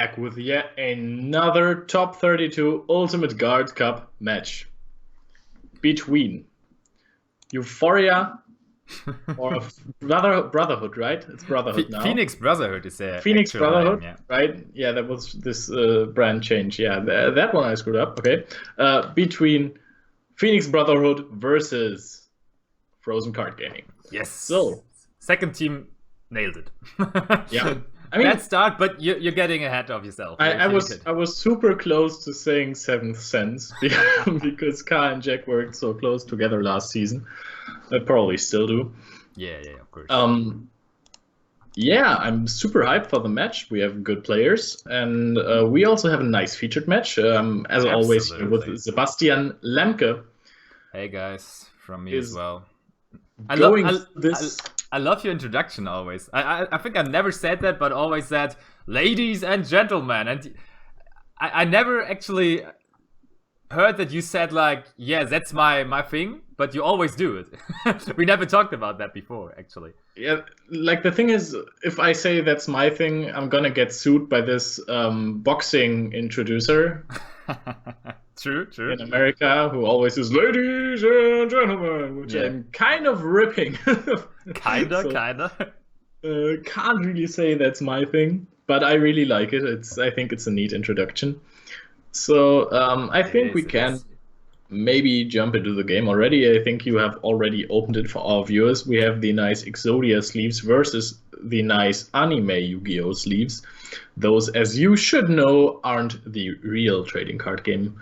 back with yet another top 32 Ultimate Guard Cup match between Euphoria or Brotherhood, right? It's Brotherhood now. Phoenix Brotherhood is their Phoenix actual Brotherhood, name, yeah. right? Yeah, that was this brand change. Yeah, that one I screwed up. Okay, between Phoenix Brotherhood versus Frozen Card Gaming. Yes. So second team nailed it. Yeah. I mean, bad start, but you're getting ahead of yourself. I was super close to saying Seventh Sense because Ka and Jack worked so close together last season. I probably still do. Yeah, of course. Yeah, I'm super hyped for the match. We have good players, and we also have a nice featured match, as always, with Sebastian Lemke. Hey guys, from me as well. I love your introduction always. I think I never said that, but always said, ladies and gentlemen. And I never actually heard that you said like, yeah, that's my thing, but you always do it. We never talked about that before, actually. Yeah, like the thing is, if I say that's my thing, I'm gonna get sued by this boxing introducer. True. In America, who always says "ladies and gentlemen," which I'm kind of ripping. Kinda. Can't really say that's my thing, but I really like it. I think it's a neat introduction. So I think we can maybe jump into the game already. I think you have already opened it for our viewers. We have the nice Exodia sleeves versus the nice anime Yu-Gi-Oh sleeves. Those, as you should know, aren't the real trading card game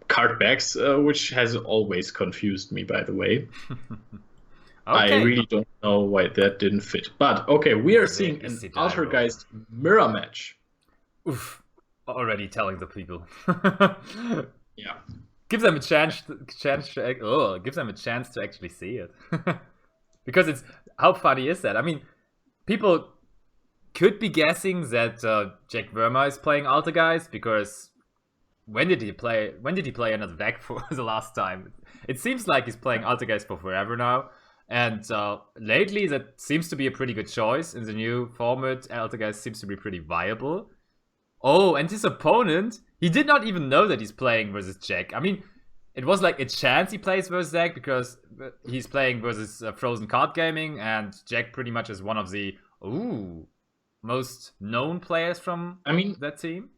card backs, which has always confused me, by the way. Okay. I really don't know why that didn't fit. But okay, we are seeing an Altergeist mirror match. Oof. Already telling the people. Yeah. Give them a chance give them a chance to actually see it. Because it's, how funny is that? I mean, people could be guessing that Jack Verma is playing Altergeist, because when did he play another deck for the last time? It seems like he's playing Altergeist for forever now. And lately that seems to be a pretty good choice. In the new format, Altergeist seems to be pretty viable. Oh, and his opponent, he did not even know that he's playing versus Jack. I mean, it was like a chance he plays versus Jack, because he's playing versus Frozen Card Gaming, and Jack pretty much is one of the most known players from that team.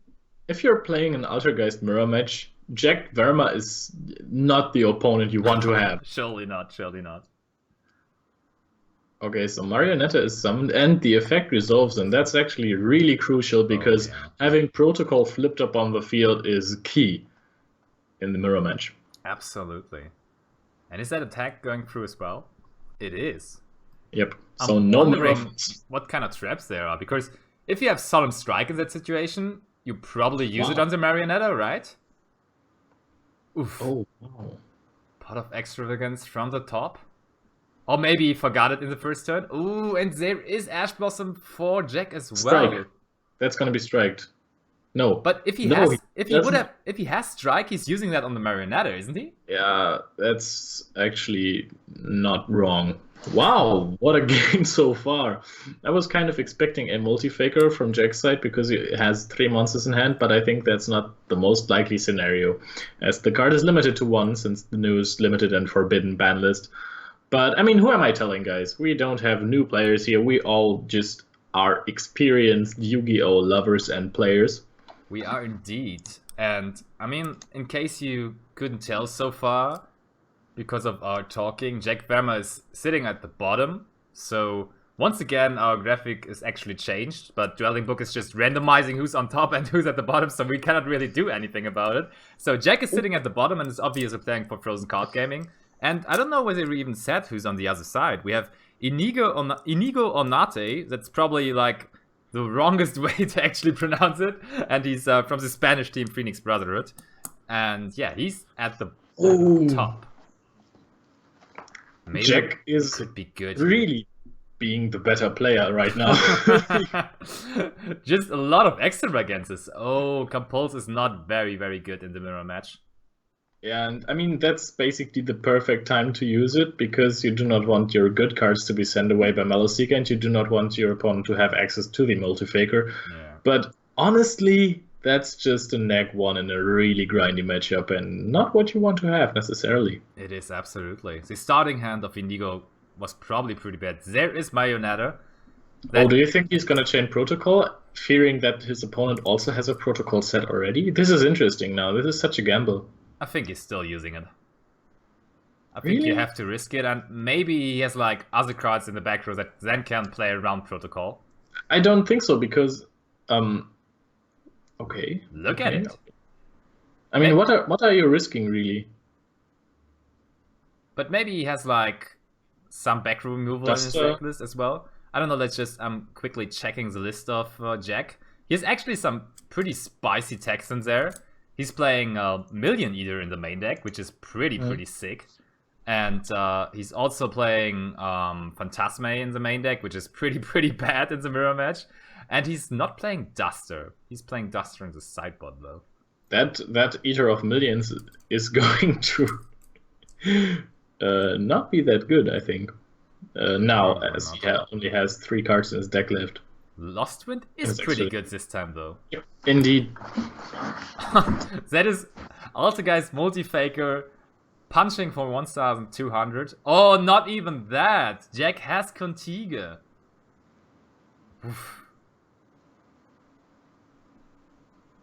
If you're playing an Altergeist mirror match, Jack Verma is not the opponent you want to have. Surely not. Okay, so Marionetta is summoned and the effect resolves, and that's actually really crucial because having Protocol flipped up on the field is key in the mirror match. Absolutely. And is that attack going through as well? It is. Yep. So no mirror. What kind of traps there are, because if you have Solemn Strike in that situation, you probably use it on the Marionetta, right? Oof. Oh, wow. Pot of Extravagance from the top. Or maybe he forgot it in the first turn. Ooh, and there is Ash Blossom for Jack as well. Strike. That's gonna be striked. No. But if he has strike, he's using that on the Marionetta, isn't he? Yeah, that's actually not wrong. Wow, what a game so far. I was kind of expecting a multi-faker from Jack's side because he has 3 monsters in hand, but I think that's not the most likely scenario, as the card is limited to 1 since the news limited and forbidden ban list. But, I mean, who am I telling, guys? We don't have new players here. We all just are experienced Yu-Gi-Oh! Lovers and players. We are indeed. And, I mean, in case you couldn't tell so far, because of our talking, Jack Verma is sitting at the bottom. So, once again, our graphic is actually changed. But Dwelling Book is just randomizing who's on top and who's at the bottom, so we cannot really do anything about it. So, Jack is sitting at the bottom and is obviously playing for Frozen Card Gaming. And I don't know whether we even said who's on the other side. We have Inigo Onate. That's probably like the wrongest way to actually pronounce it. And he's from the Spanish team Phoenix Brotherhood. And yeah, he's at the top. Maybe Jack could be good. Really being the better player right now. Just a lot of extravagances. Oh, Compulse is not very, very good in the mirror match. Yeah, and I mean, that's basically the perfect time to use it, because you do not want your good cards to be sent away by Mellowseeker, and you do not want your opponent to have access to the Multifaker. Yeah. But honestly, that's just a neg 1 in a really grindy matchup and not what you want to have necessarily. It is, absolutely. The starting hand of Inigo was probably pretty bad. There is Marionetta. Oh, do you think he's gonna chain protocol, fearing that his opponent also has a protocol set already? This is interesting now. This is such a gamble. I think he's still using it. I think Really? you have to risk it, and maybe he has like other cards in the back row that then can play around protocol. I don't think so because, okay. Look okay. at it. I mean, what are you risking really? But maybe he has like some back row removal in his deck list as well. I don't know. Let's just quickly checking the list of Jack. He has actually some pretty spicy techs in there. He's playing Million Eater in the main deck, which is pretty sick. And he's also playing Phantasme in the main deck, which is pretty bad in the mirror match. And he's not playing Duster. He's playing Duster in the sideboard though. That Eater of Millions is going to not be that good, I think. Now, as he only has 3 cards in his deck left. Lost Wind is pretty good this time though. Yep. Indeed. That is Altergeist Multi-Faker punching for 1200. Oh, not even that. Jack has Contiga. Oof.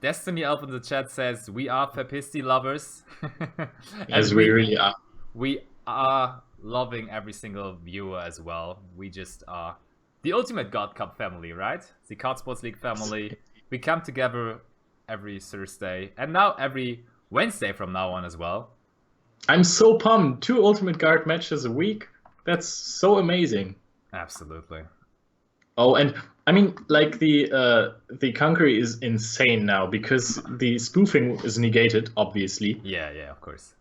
Destiny Elf in the chat says, we are Papisti lovers. As we really are. We are loving every single viewer as well. We just are the ultimate God Cup family, right? The Card Sports League family. We come together every Thursday and now every Wednesday from now on as well. I'm so pumped. 2 Ultimate Guard matches a week. That's so amazing. Absolutely. Oh, and I mean, like the Conqueror is insane now because the spoofing is negated, obviously. Yeah, of course.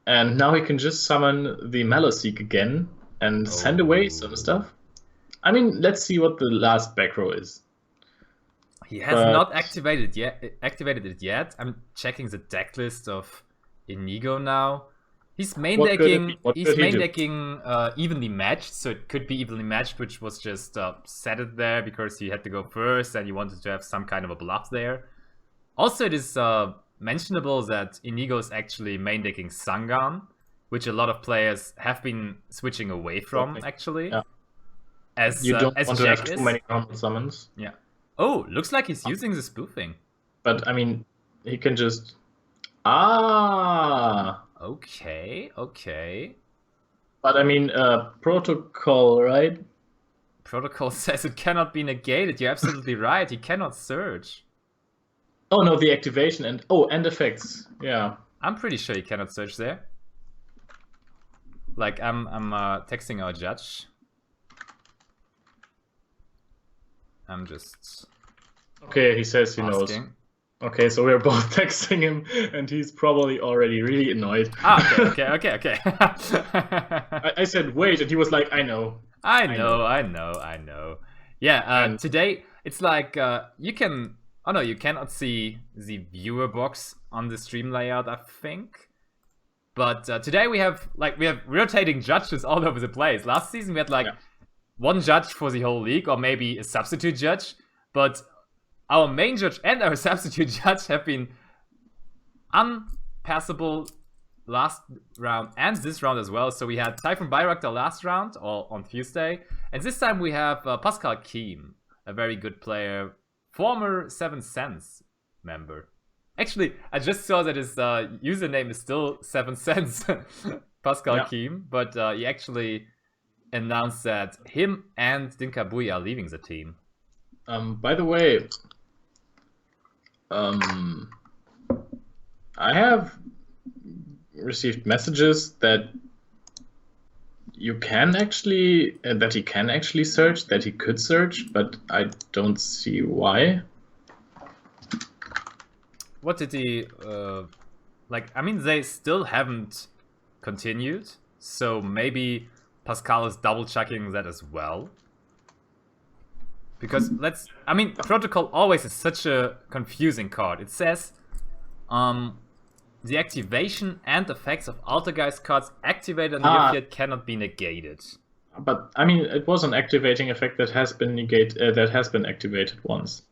And now he can just summon the Maloseek again and send away some stuff. I mean, let's see what the last back row is. He has not activated it yet. I'm checking the deck list of Inigo now. He's main decking. He's main decking evenly matched, so it could be evenly matched, which was just set it there because he had to go first and he wanted to have some kind of a bluff there. Also, it is mentionable that Inigo is actually main decking Sangan, which a lot of players have been switching away from actually. Yeah. As you don't as want Jack to have too many normal summons. Yeah. Oh, looks like he's using the spoofing. But I mean, he can just. Ah. Okay. But I mean, protocol, right? Protocol says it cannot be negated. You're absolutely right. He cannot search. Oh no, the activation and effects. Yeah. I'm pretty sure he cannot search there. Like I'm texting our judge. I'm just. Okay, he says he knows. Okay, so we're both texting him, and he's probably already really annoyed. Okay. I said wait, and he was like, I know. I know. Yeah, today it's like you can. Oh no, you cannot see the viewer box on the stream layout, I think. But today we have rotating judges all over the place. Last season we had one judge for the whole league, or maybe a substitute judge, but our main judge and our substitute judge have been unpassable last round and this round as well. So we had Typhon Bayraktar last round, or on Tuesday, and this time we have Pascal Keem, a very good player, former 7 Cents member. Actually, I just saw that his username is still 7 Cents, Pascal Keem, but he actually announced that him and Dinkabui are leaving the team. By the way, I have received messages that he can actually search, that he could search, but I don't see why. What did he I mean, they still haven't continued, so maybe Pascal is double checking that as well. Because Protocol always is such a confusing card. It says the activation and effects of Altergeist cards activated on the field cannot be negated. But I mean, it was an activating effect that has been activated once.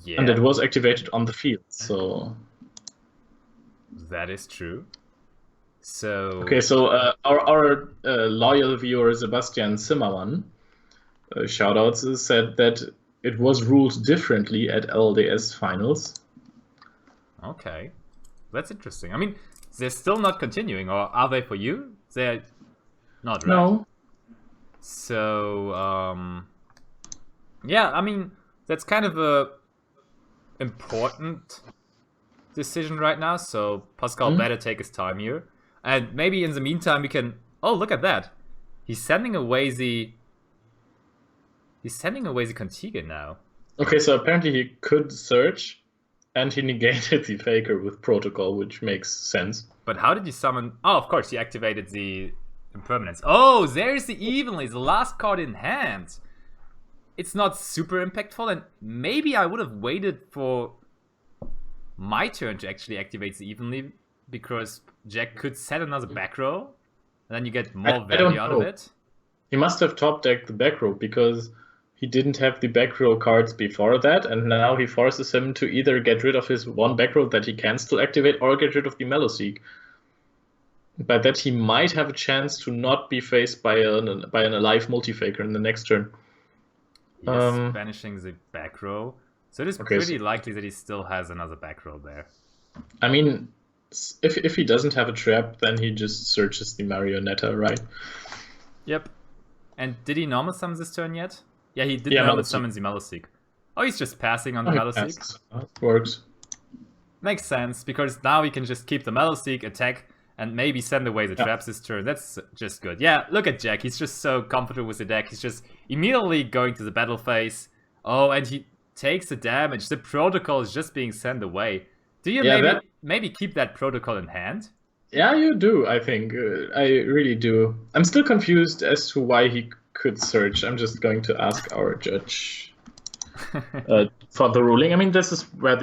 Yeah. And it was activated on the field, so... That is true. So... Okay, so our loyal viewer, Sebastian Zimmermann, shoutouts, said that it was ruled differently at LDS finals. Okay. That's interesting. I mean, they're still not continuing, or are they for you? They're not, right? No. So, yeah, I mean, that's kind of a important decision right now, so Pascal better take his time here. And maybe in the meantime we can... Oh, look at that. He's sending away the Contiga now. Okay, so apparently he could search, and he negated the Faker with Protocol, which makes sense. But how did you summon... Oh, of course, he activated the Impermanence. Oh, there's the Evenly, the last card in hand. It's not super impactful, and maybe I would have waited for my turn to actually activate the Evenly, because Jack could set another back row, and then you get more value out of it. He must have top decked the back row, because he didn't have the back row cards before that, and now he forces him to either get rid of his one back row that he can still activate, or get rid of the Mellowseek. By that, he might have a chance to not be faced by an alive multi-faker in the next turn. Yes, banishing the back row. So it is pretty likely that he still has another back row there. I mean, if he doesn't have a trap, then he just searches the Marionetta, right? Yep. And did he normal summon this turn yet? Yeah, he did normal summon the Mellowseek. Oh, he's just passing on the Mellowseek. Works. Makes sense, because now he can just keep the Mellowseek, attack, and maybe send away the traps this turn. That's just good. Yeah, look at Jack. He's just so comfortable with the deck. He's just immediately going to the battle phase. Oh, and he takes the damage. The Protocol is just being sent away. Do you maybe keep that Protocol in hand? Yeah, you do, I think. I really do. I'm still confused as to why he could search. I'm just going to ask our judge for the ruling. I mean, this is what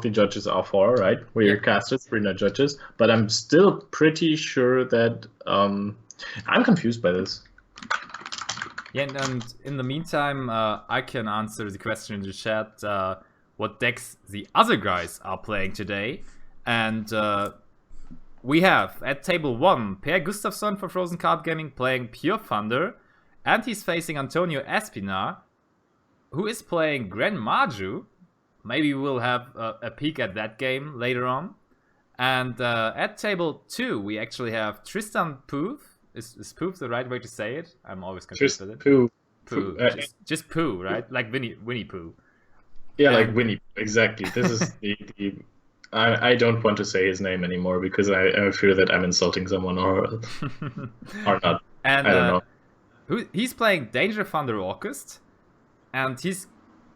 the judges are for, right? We're casters, we're not judges. But I'm still pretty sure that I'm confused by this. Yeah, and in the meantime, I can answer the question in the chat. What decks the other guys are playing today. And we have, at table 1, Per Gustafsson for Frozen Card Gaming playing Pure Thunder. And he's facing Antonio Espinar, who is playing Gran Maju. Maybe we'll have a peek at that game later on. And at table 2, we actually have Tristan Poof. Is Poof the right way to say it? I'm always confused with it. Pooh. Just Pooh, right? Like Winnie Pooh. Yeah, like Winnie. Exactly. This is the I don't want to say his name anymore because I fear that I'm insulting someone or not. And I don't know. He's playing Danger Thunder Orchest, and he's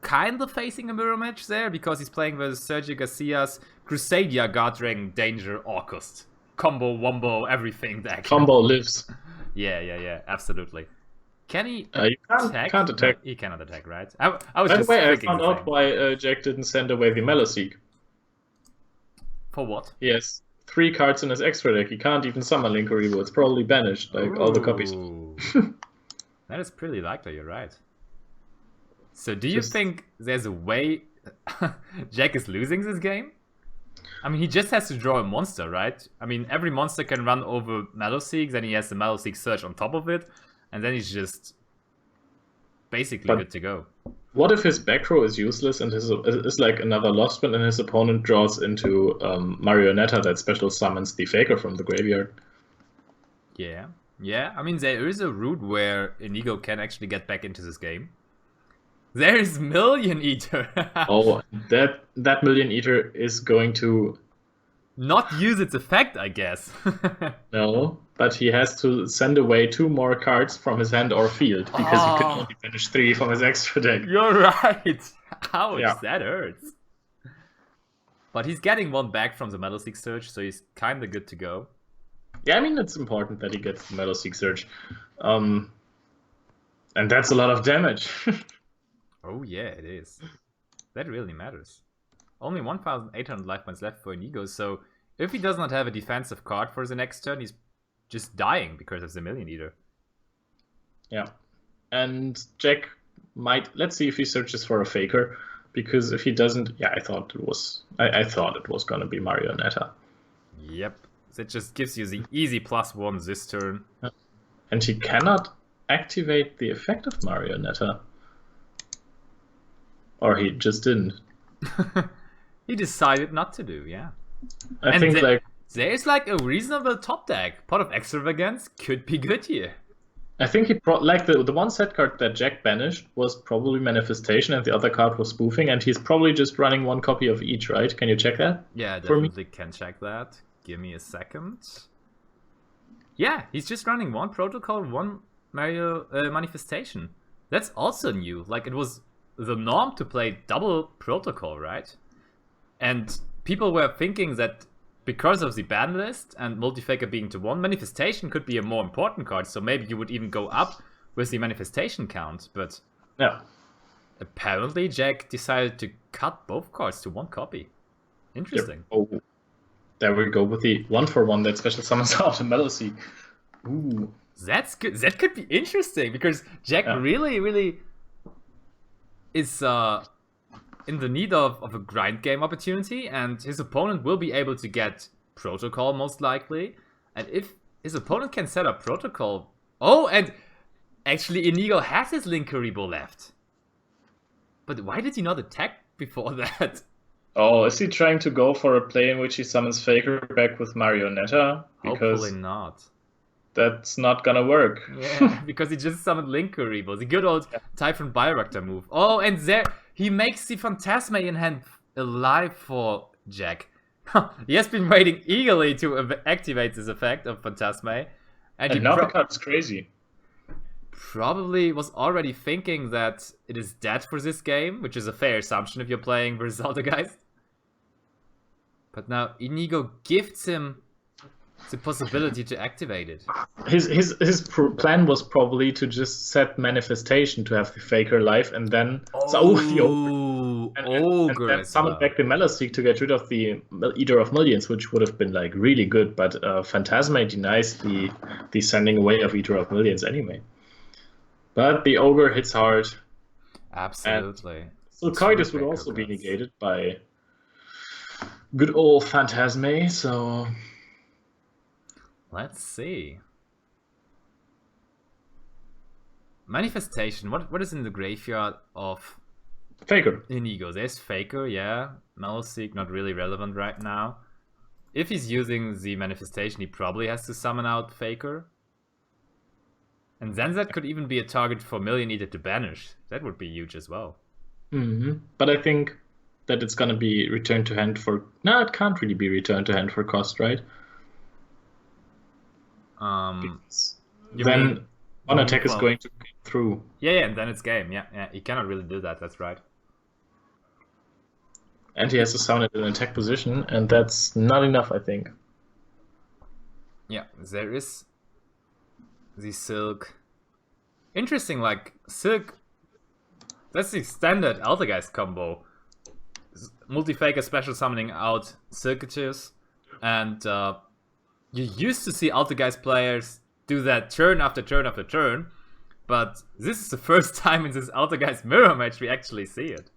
kind of facing a mirror match there because he's playing with Sergio Garcia's Crusadia God Dragon Danger Orchest. Combo, wombo, everything deck. Combo lives. Yeah, absolutely. Can he attack? Can't attack. No, he cannot attack, right? I was By just the way, I thinking found out why Jack didn't send away the Mellowseek. For what? He has 3 cards in his extra deck. He can't even summon Linkuriboh. It's probably banished, like all the copies. That is pretty likely, you're right. So do you think there's a way Jack is losing this game? I mean, he just has to draw a monster, right? I mean, every monster can run over Mellowseek, then he has the Mellowseek Surge on top of it, and then he's just basically good to go. What if his back row is useless and is like another Lost One and his opponent draws into Marionetta that special summons the Faker from the graveyard? Yeah. I mean, there is a route where Inigo can actually get back into this game. There is Million Eater. Oh, that Million Eater is going to not use its effect, I guess. No, but he has to send away 2 more cards from his hand or field because he can only finish 3 from his extra deck. You're right. Ouch, that hurts. But he's getting 1 back from the Mellowseek Surge, so he's kind of good to go. Yeah, I mean, it's important that he gets the Mellowseek Surge. And that's a lot of damage. Oh yeah, it is. That really matters. Only 1,800 life points left for Inigo, so if he does not have a defensive card for the next turn, he's just dying because of the Million Eater. Yeah. And Jack might... Let's see if he searches for a Faker. because if he doesn't, yeah, I thought it was gonna be Marionetta. Yep. That just gives you the easy +1 this turn. And he cannot activate the effect of Marionetta. Or he just didn't. He decided not to do, yeah. I think like there's like a reasonable top deck. Pot of Extravagance could be good here. I think he like the one set card that Jack banished was probably Manifestation, and the other card was Spoofing, and he's probably just running one copy of each, right? Can you check that? Yeah, definitely can check that. Give me a second. Yeah, he's just running one Protocol, one Mario Manifestation. That's also new. Like, it was the norm to play double Protocol, right? And people were thinking that because of the ban list and Multifaker being to 1, Manifestation could be a more important card, so maybe you would even go up with the Manifestation count, but yeah, apparently Jack decided to cut both cards to 1 copy. Interesting. Yep. Oh, there we go with the 1-for-1 that special summons out a Meloseek. Ooh. That's good. That could be interesting, because Jack really is in the need of a grind game opportunity, and his opponent will be able to get Protocol most likely. And if his opponent can set up Protocol... Oh, and actually Inigo has his Linkuriboh left. But why did he not attack before that? Oh, is he trying to go for a play in which he summons Faker back with Marionetta? Because hopefully not. That's not gonna work. Yeah, because he just summoned Linkuriboh. The good old Typhon Bioreactor move. Oh, and there he makes the Phantasme in hand alive for Jack. He has been waiting eagerly to activate this effect of Phantasme. And now the card's crazy. Probably was already thinking that it is dead for this game, which is a fair assumption if you're playing versus Altergeist. But now Inigo gifts him the possibility to activate it. His plan was probably to just set Manifestation to have the Faker life, and then and then summon back the Meloseek to get rid of the Eater of Millions, which would have been like really good. But Phantasme denies the sending away of Eater of Millions anyway. But the Ogre hits hard. Absolutely. So Coitus would also be negated by good old Phantasme. So. Let's see. Manifestation. What is in the graveyard of Faker? Inigo. There's Faker, yeah. Meloseek, not really relevant right now. If he's using the Manifestation, he probably has to summon out Faker. And then that could even be a target for Million Eater to banish. That would be huge as well. But I think that it's gonna be returned to hand for... No, it can't really be returned to hand for cost, right? Then one attack is going to get through. Yeah, and then it's game. Yeah, he cannot really do that. That's right. And he has to summon it in an attack position, and that's not enough, I think. Yeah, there is the Silk. Interesting, like Silk. That's the standard Altergeist combo. Multi-Faker special summoning out Silkages, and you used to see Altergeist players do that turn after turn after turn, but this is the first time in this Altergeist mirror match we actually see it.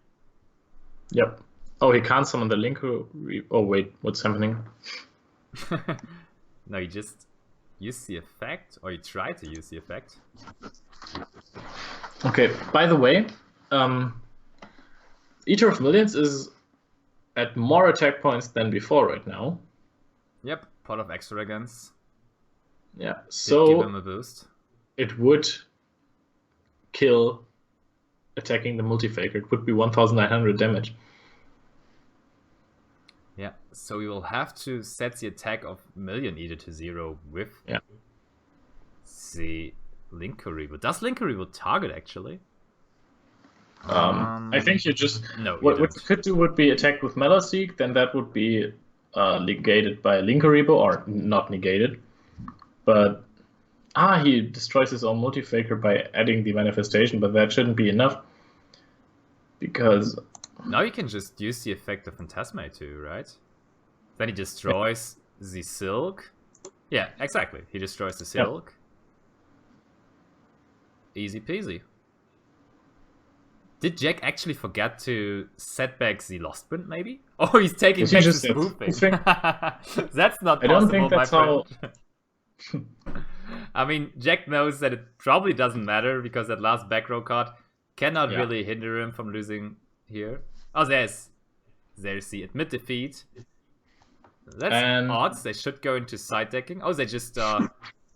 Yep. Oh, he can't summon the link. Oh wait, what's happening? No, you just use the effect, or you try to use the effect. Okay, by the way, Eater of Millions is at more attack points than before right now. Yep, Pot of Extravagance. Yeah, so give him a boost. It would kill attacking the Multifaker. It would be 1,900 damage. Yeah, so we will have to set the attack of Million Eater to 0 with the Linkuriboh. Does Linkuriboh target actually? I think you just... No, what you could do would be attack with Meloseek, then that would be negated by Linkuriboh, or not negated. But he destroys his own Multifaker by adding the Manifestation, but that shouldn't be enough. Because... Now you can just use the effect of Phantasme too, right? Then he destroys the Silk. Yeah, exactly. He destroys the Silk. Easy peasy. Did Jack actually forget to set back the lost print, maybe? Oh, he's taking He back the just said spoofing. spoofing. That's not I don't possible, think my that's how. friend. I mean, Jack knows that it probably doesn't matter because that last back row card cannot Yeah. really hinder him from losing here. Oh, there's the admit defeat. That's And odd. They should go into side decking. Oh, they just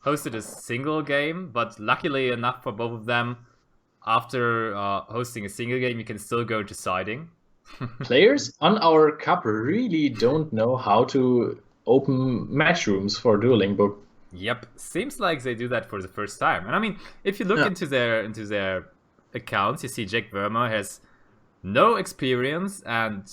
hosted a single game, but luckily enough for both of them, after hosting a single game, you can still go to siding. players on our cup really don't know how to open match rooms for Dueling Book. Yep, seems like they do that for the first time. And I mean, if you look into their accounts, you see Jack Verma has no experience, and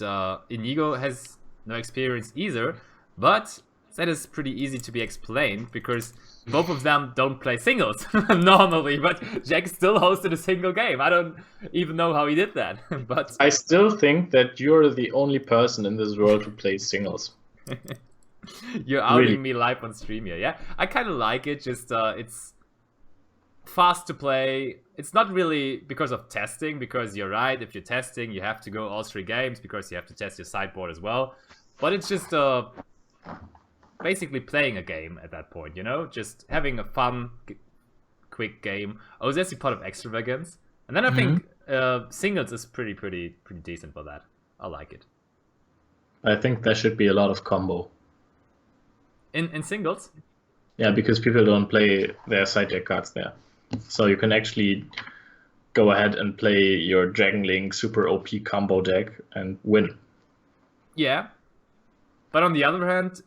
Inigo has no experience either. But that is pretty easy to be explained because both of them don't play singles normally. But Jack still hosted a single game. I don't even know how he did that. But I still think that you're the only person in this world who plays singles. you're outing Really? me live on stream here. Yeah, I kind of like it. Just it's fast to play. It's not really because of testing, because you're right, if you're testing you have to go all 3 games because you have to test your sideboard as well, but it's just basically playing a game at that point, you know, just having a fun quick game. Oh, there's the pot of extravagance, and then I think singles is pretty decent for that. I like it. I think there should be a lot of combo. In singles? Yeah, because people don't play their side deck cards there. So you can actually go ahead and play your Dragon Link super OP combo deck and win. Yeah. But on the other hand,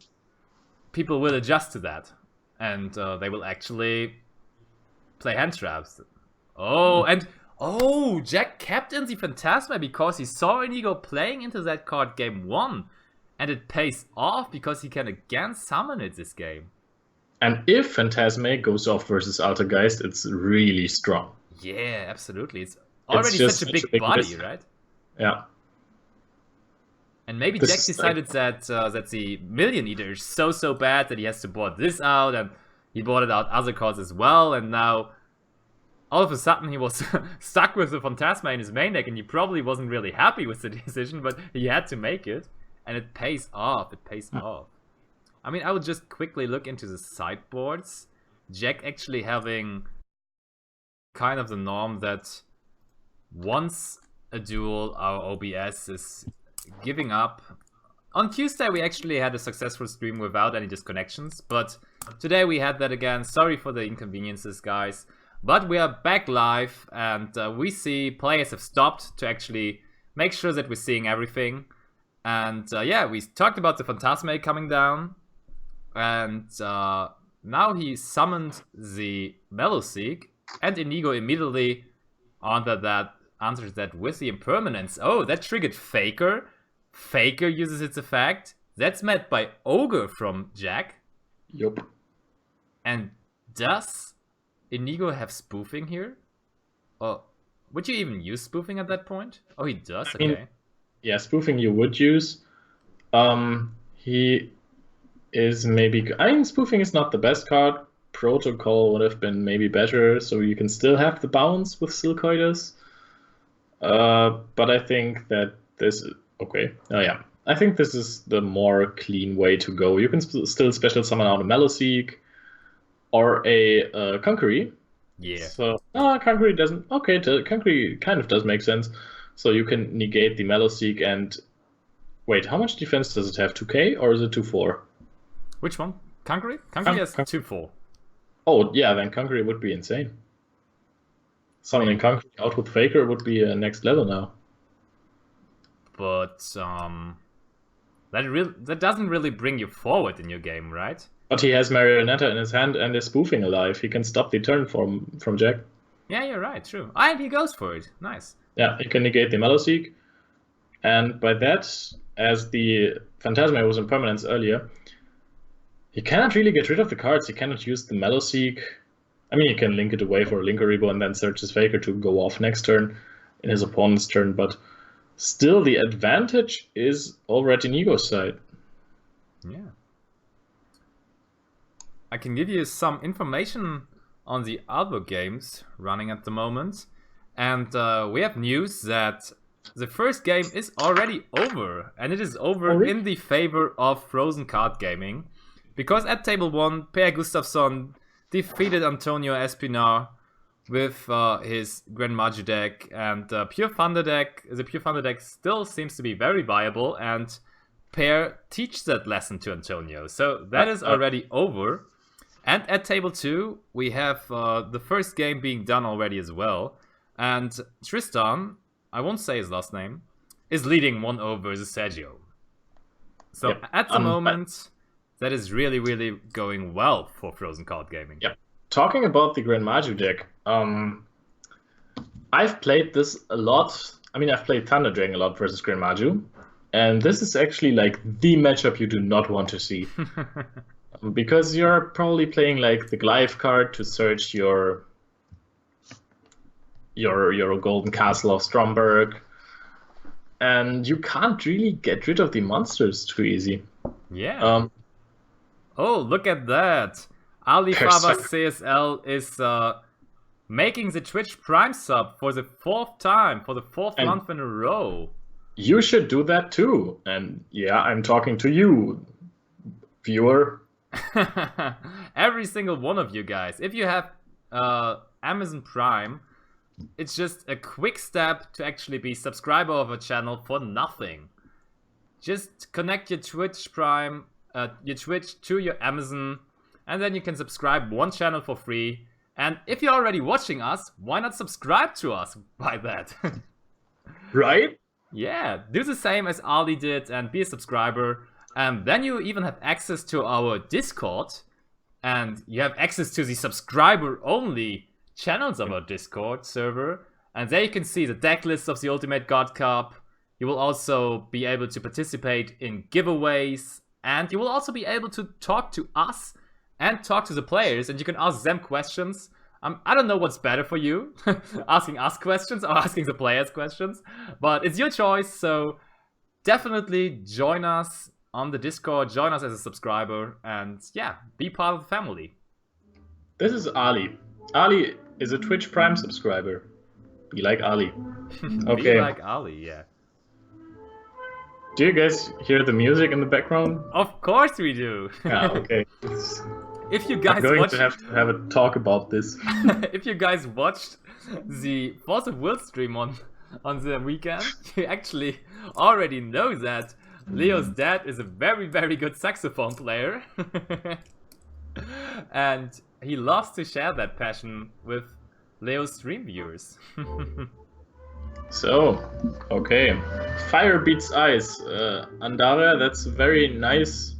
people will adjust to that. And they will actually play hand traps. Oh, and Jack captains the Phantasma because he saw Inigo playing into that card game 1. And it pays off because he can again summon it this game. And if Phantasme goes off versus Altergeist, it's really strong. Yeah, absolutely. It's already just such a big body, risk. Right? Yeah. And maybe Jack decided that the Million Eater is so bad that he has to board this out, and he boarded out other cards as well, and now all of a sudden he was stuck with the Phantasma in his main deck, and he probably wasn't really happy with the decision, but he had to make it, and it pays off. It pays off. I mean, I would just quickly look into the sideboards. Jack actually having kind of the norm that once a duel, our OBS is giving up. On Tuesday, we actually had a successful stream without any disconnections, but today we had that again. Sorry for the inconveniences, guys. But we are back live, and we see players have stopped to actually make sure that we're seeing everything. And yeah, we talked about the Phantasme coming down. And now he summoned the Meloseek, and Inigo immediately answered that with the Impermanence. Oh, that triggered Faker. Faker uses its effect. That's met by Ogre from Jack. Yup. And does Inigo have spoofing here? Oh, would you even use spoofing at that point? Oh, he does. Okay. I mean, yeah, spoofing you would use. He is maybe. I mean, spoofing is not the best card. Protocol would have been maybe better, so you can still have the bounce with Silcoides. But I think that this is okay. Oh yeah, I think this is the more clean way to go. You can still special summon out a Meloseek or a Conqueror. Yeah. So Conqueror doesn't. Okay, Conqueror kind of does make sense. So you can negate the Meloseek and wait. How much defense does it have? 2k or is it 2-4? Which one? Conqueror? Conqueror has 2-4. Oh yeah, then Conqueror would be insane. Summoning Conqueror out with Faker would be a next level now. But that doesn't really bring you forward in your game, right? But he has Marionetta in his hand and is spoofing alive. He can stop the turn from Jack. Yeah, you're right, true. And he goes for it. Nice. Yeah, he can negate the Meloseek. And by that, as the Phantasma was in permanence earlier, he cannot really get rid of the cards. He cannot use the Meloseek. I mean, he can link it away for a Linkaribo and then search his Faker to go off next turn in his opponent's turn, but still the advantage is already Inigo's side. Yeah. I can give you some information on the other games running at the moment. And we have news that the first game is already over, and it is over in the favor of Frozen Card Gaming, because at table 1, Per Gustafsson defeated Antonio Espinar with his Grand Maju deck, and Pure Thunder deck. The Pure Thunder deck still seems to be very viable, and Per teaches that lesson to Antonio. So that is already over. And at table 2, we have the first game being done already as well. And Tristan, I won't say his last name, is leading 1-0 versus Sergio. So at the moment, that is really, really going well for Frozen Card Gaming. Yeah. Talking about the Grand Maju deck, I've played this a lot. I mean, I've played Thunder Dragon a lot versus Grand Maju. And this is actually like the matchup you do not want to see. Because you're probably playing like the Glyph card to search your Golden Castle of Stromberg, and you can't really get rid of the monsters too easy. Yeah. Oh, look at that! Ali Fava CSL is making the Twitch Prime sub for the 4th time, for the 4th month in a row. You should do that too. And yeah, I'm talking to you, viewer. Every single one of you guys. If you have Amazon Prime, it's just a quick step to actually be subscriber of a channel for nothing. Just connect your Twitch Prime, your Twitch to your Amazon, and then you can subscribe one channel for free. And if you're already watching us, why not subscribe to us by that? Right? Yeah, do the same as Ali did and be a subscriber. And then you even have access to our Discord, and you have access to the subscriber-only channels of our Discord server. And there you can see the deck list of the Ultimate God Cup. You will also be able to participate in giveaways, and you will also be able to talk to us and talk to the players, and you can ask them questions. I don't know what's better for you, asking us questions or asking the players questions, but it's your choice, so definitely join us on the Discord, join us as a subscriber, and yeah, be part of the family. This is Ali. Ali is a Twitch Prime subscriber. Be like Ali. Okay. Be like Ali, yeah. Do you guys hear the music in the background? Of course we do. Yeah, okay. If you guys I'm going to have a talk about this. If you guys watched the Force of Will stream on the weekend, you actually already know that Leo's dad is a very, very good saxophone player. And he loves to share that passion with Leo's stream viewers. So, okay. Fire beats ice. Andara, that's a very nice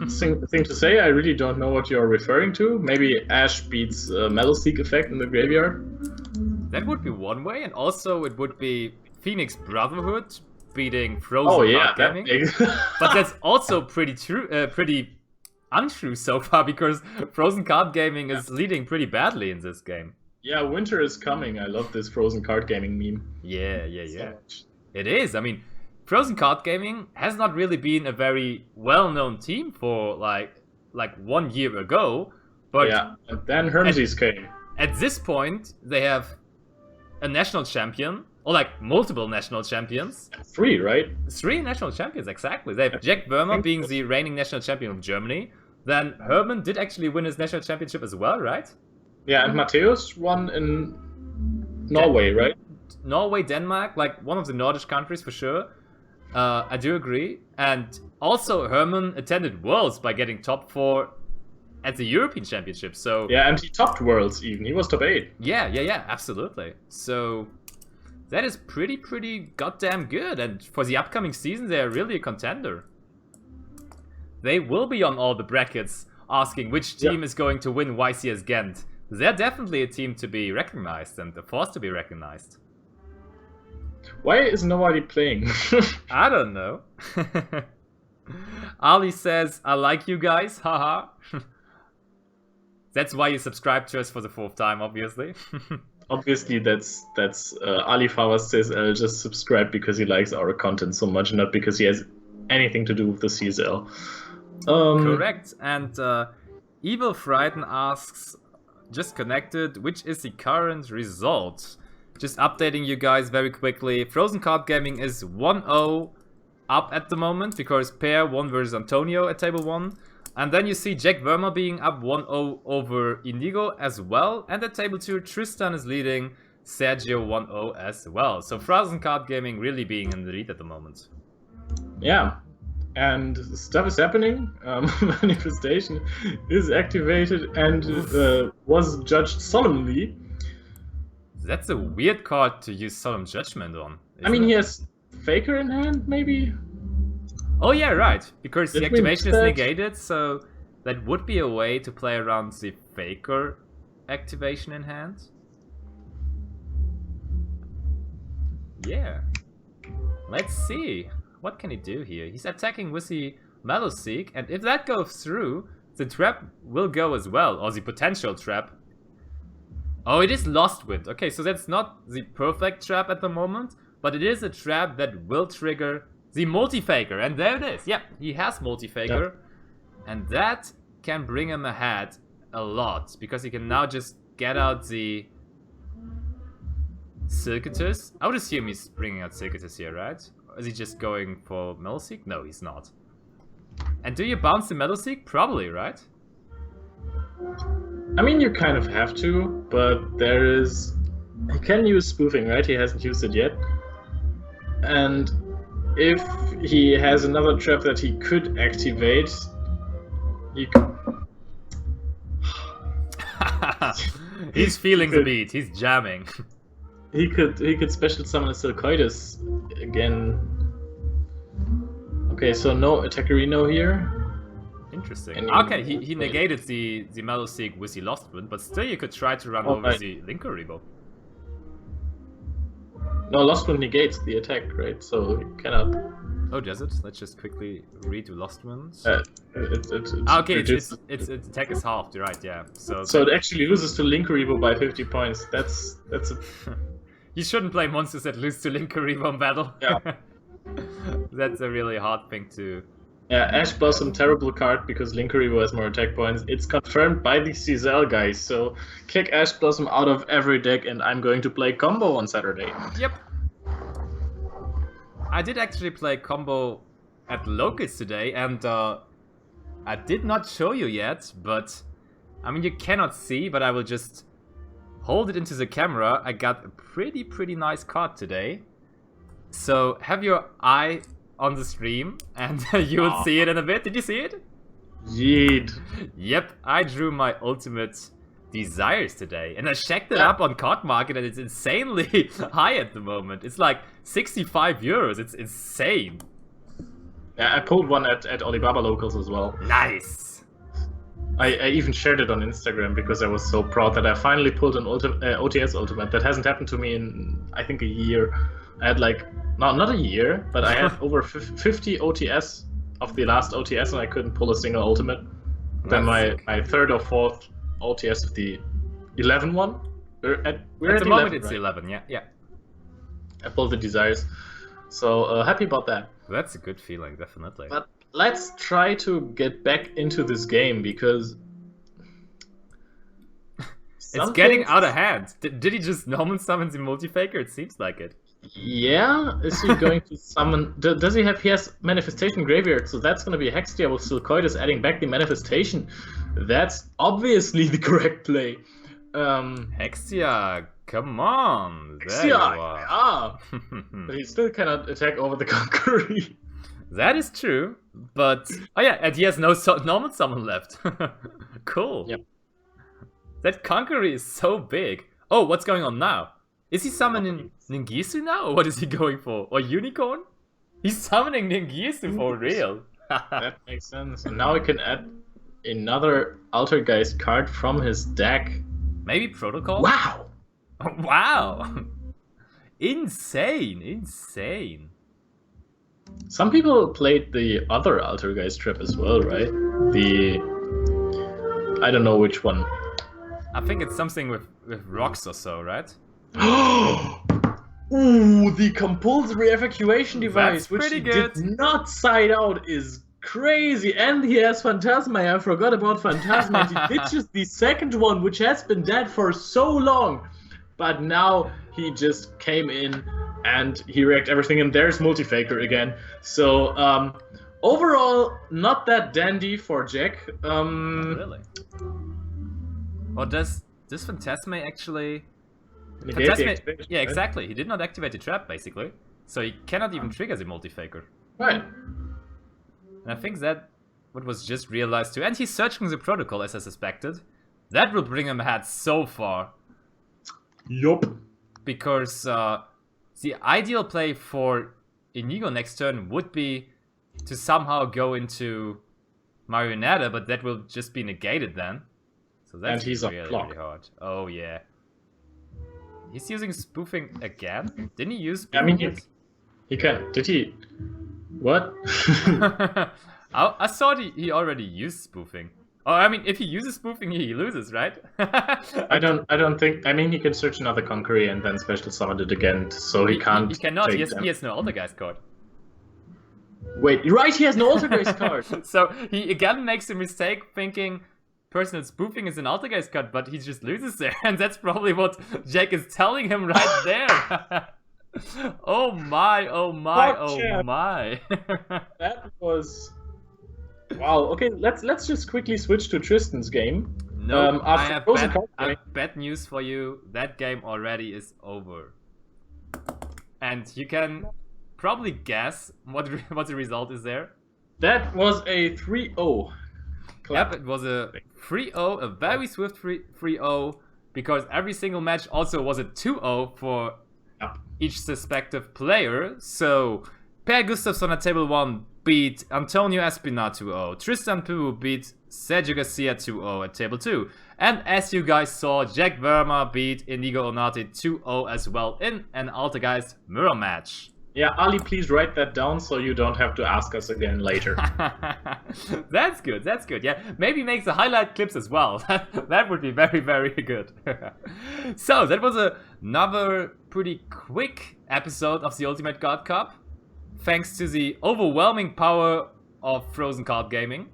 thing to say. I really don't know what you're referring to. Maybe Ash beats Metalseek effect in the graveyard? That would be one way, and also it would be Phoenix Brotherhood beating Frozen Card Gaming. But that's also pretty true, pretty untrue so far, because Frozen Card Gaming is leading pretty badly in this game. Yeah, winter is coming. I love this Frozen Card Gaming meme. Yeah. It is. I mean, Frozen Card Gaming has not really been a very well-known team for like 1 year ago, but yeah, and then Hermses came. At this point, they have a national champion, or like multiple national champions. 3, right? 3 national champions, exactly. They have Jack Verma being the reigning national champion of Germany. Then Herman did actually win his national championship as well, right? Yeah, and Matthäus won in Norway, right? Norway, Denmark, like one of the Nordic countries for sure. I do agree. And also Herman attended Worlds by getting top 4 at the European Championship. So yeah, and he topped Worlds even. He was top 8. Yeah, absolutely. So that is pretty goddamn good. And for the upcoming season, they're really a contender. They will be on all the brackets asking which team is going to win YCS Ghent. They're definitely a team to be recognized and a force to be recognized. Why is nobody playing? I don't know. Ali says, I like you guys, haha. That's why you subscribe to us for the 4th time, obviously. Obviously, that's Ali Fawaz says just subscribe because he likes our content so much, not because he has anything to do with the CSL. Correct. And Evil Frighten asks, just connected. Which is the current result? Just updating you guys very quickly. Frozen Card Gaming is 1-0 up at the moment because Pear won versus Antonio at table 1. And then you see Jack Verma being up 1-0 over Inigo as well. And at table 2, Tristan is leading Sergio 1-0 as well. So Frozen Card Gaming really being in the lead at the moment. Yeah. And stuff is happening. Manifestation is activated and was judged solemnly. That's a weird card to use Solemn Judgment on. I mean, he has Faker in hand, maybe? Oh yeah, right. Because the activation is that... negated, so that would be a way to play around the Faker activation in hand. Yeah. Let's see. What can he do here? He's attacking with the Mellow Seek, and if that goes through, the trap will go as well, or the potential trap. Oh, it is Lost Wind. Okay, so that's not the perfect trap at the moment, but it is a trap that will trigger the Multi-Faker, and there it is. Yeah, he has Multi-Faker, and that can bring him ahead a lot, because he can now just get out the Circuitous. I would assume he's bringing out Circuitous here, right? Or is he just going for Metal Seek? No, he's not. And do you bounce the Metal Seek? Probably, right? I mean, you kind of have to, but there is... He can use spoofing, right? He hasn't used it yet. And if he has another trap that he could activate, he could... He's feeling the beat. He's jamming. He could special summon a Silcoides again. Okay, so no Attackerino here. Interesting. Okay, he negated the Mellow Seek with the Lost Wind, but still you could try to run over the Linkuriboh. No, Lost Wind negates the attack, right? So you cannot... Oh, does it? Let's just quickly redo Lost Winds. Okay, its attack is halved, right, yeah. So it actually loses to Linkuriboh by 50 points. That's a... You shouldn't play monsters that lose to Linkuriboh in battle. Yeah. That's a really hard thing to... Yeah, Ash Blossom, terrible card because Linkuriboh has more attack points. It's confirmed by the CZL guys, so kick Ash Blossom out of every deck and I'm going to play combo on Saturday. Yep. I did actually play combo at Locust today, and I did not show you yet, but I mean, you cannot see, but I will just hold it into the camera. I got a pretty nice card today. So have your eye on the stream, and you will see it in a bit. Did you see it? Yeet. Yep, I drew my ultimate Desires today, and I checked it up on Card Market, and it's insanely high at the moment. It's like 65 euros. It's insane. Yeah, I pulled one at Alibaba Locals as well. Nice. I even shared it on Instagram because I was so proud that I finally pulled an OTS Ultimate. That hasn't happened to me in, I think, a year. I had like, no, not a year, but I had over 50 OTS of the last OTS, and I couldn't pull a single Ultimate. Then my third or fourth OTS of the 11 one. We're at the 11, moment it's right? 11, yeah. I pulled the Desires. So happy about that. That's a good feeling, definitely. But let's try to get back into this game because... It's getting out of hand. Did he just normal summon the Multi-Faker? It seems like it. Yeah, is he going to summon... Does he have... He has Manifestation Graveyard, so that's going to be a Hextia with Silcoides adding back the Manifestation. That's obviously the correct play. Hextia, come on. Hextia, yeah. But he still cannot attack over the Conqueror. That is true, but... Oh yeah, and he has no normal summon left. Cool. Yep. That Conqueror is so big. Oh, what's going on now? Is he summoning Ningisu now, or what is he going for? Or Unicorn? He's summoning Ningisu for real. That makes sense. And now he can add another Altergeist card from his deck. Maybe Protocol? Wow! Wow! Insane! Some people played the other Altergeist trap as well, right? I don't know which one. I think it's something with rocks or so, right? Ooh, the compulsory evacuation device, That's which pretty he good. did not side out, is crazy. And he has Phantasma. I forgot about Phantasma. And he ditches the second one, which has been dead for so long. But now he just came in and he wrecked everything. And there's Multifaker again. So overall, not that dandy for Jack. Really? Or does Phantasma actually... Yeah, exactly. He did not activate the trap, basically. So he cannot even trigger the Multifaker. Right. And I think that what was just realized too. And he's searching the protocol, as I suspected. That will bring him ahead so far. Yup. Because the ideal play for Inigo next turn would be to somehow go into Marionetta, but that will just be negated then. So that's really hard. Oh yeah. He's using spoofing again? Didn't he use spoofing? I mean, he can. Did he? What? I thought he already used spoofing. Oh, I mean, if he uses spoofing, he loses, right? I don't think. I mean, he can search another Conqueror and then special summon it again, so he can't. He cannot. He has no Altergeist card. Wait, right? He has no Altergeist card. So he again makes a mistake, thinking personal spoofing is an Altergeist card, but he just loses there, and that's probably what Jack is telling him right there. Oh my! Oh my! Oh my! That was. Wow. Okay, let's just quickly switch to Tristan's game. No, I have bad news for you. That game already is over, and you can probably guess what the result is there. That was a 3-0. Yep, it was a 3-0, a very swift 3-0, because every single match also was a 2-0 for each suspective player. So Per Gustafsson at table 1 beat Antonio Espina 2-0. Tristan Poo beat Sergio Garcia 2-0 at table 2. And as you guys saw, Jack Verma beat Inigo Onate 2-0 as well in an Altergeist mirror match. Yeah, Ali, please write that down so you don't have to ask us again later. That's good, that's good. Yeah, maybe make the highlight clips as well. That would be very, very good. So, that was another pretty quick episode of the Ultimate God Cup. Thanks to the overwhelming power of Frozen Card Gaming.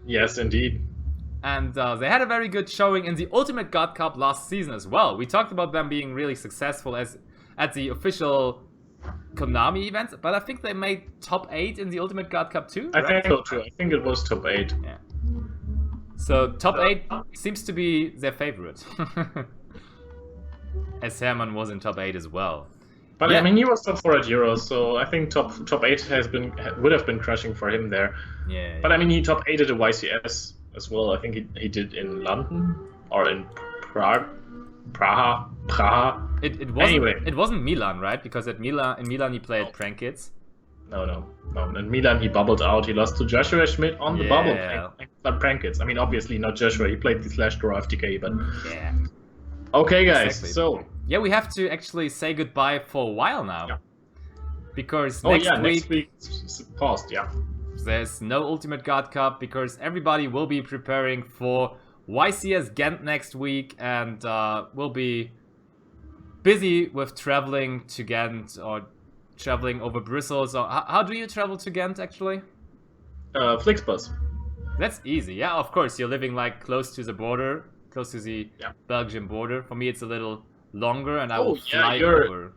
Yes, indeed. And they had a very good showing in the Ultimate God Cup last season as well. We talked about them being really successful at the official Konami events, but I think they made top 8 in the Ultimate God Cup too. I think so too. I think it was top 8. Yeah. So top 8 seems to be their favorite. As Herman was in top 8 as well. But yeah. I mean, he was top 4 at Euros, so I think top 8 would have been crushing for him there. Yeah. But I mean, he top 8 at a YCS as well. I think he did in London or in Prague. Praha. It wasn't Milan, right? Because in Milan he played Prank Kids. No. In Milan he bubbled out. He lost to Joshua Schmidt on the bubble. But Prank Kids. I mean, obviously not Joshua. He played the Slash Draw FTK, but yeah. Okay, guys. Exactly. So yeah, we have to actually say goodbye for a while now. Yeah. Because next week it's paused. Yeah. There's no Ultimate God Cup because everybody will be preparing for YCS Ghent next week, and we'll be busy with traveling to Ghent or traveling over Brussels. So how do you travel to Ghent actually? Flixbus. That's easy. Yeah, of course. You're living like close to the border, close to the Belgian border. For me, it's a little longer, and I will fly over.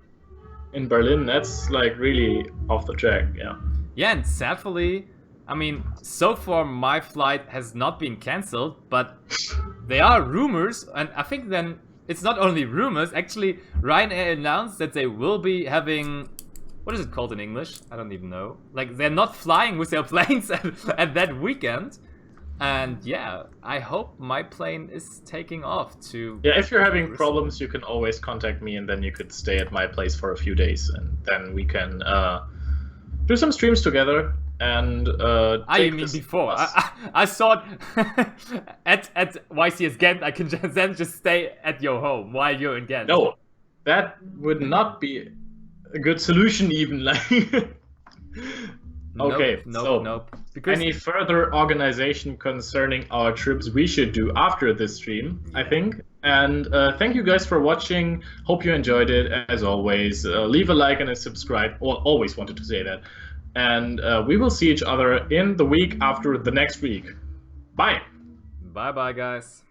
In Berlin, that's like really off the track. Yeah. Yeah, and sadly, I mean, so far my flight has not been cancelled, but there are rumors, and I think then it's not only rumors. Actually, Ryanair announced that they will be having, what is it called in English? I don't even know. Like, they're not flying with their planes at that weekend. And yeah, I hope my plane is taking off to... Yeah, if you're having problems, you can always contact me, and then you could stay at my place for a few days, and then we can do some streams together. And you mean before? I thought at YCS Ghent I can just stay at your home while you're in Ghent. No, that would not be a good solution even. Like, okay, nope. Because any further organization concerning our trips we should do after this stream, I think. And thank you guys for watching. Hope you enjoyed it. As always, leave a like and a subscribe. Well, always wanted to say that. and we will see each other in the week after the next week. Bye. Bye bye, guys.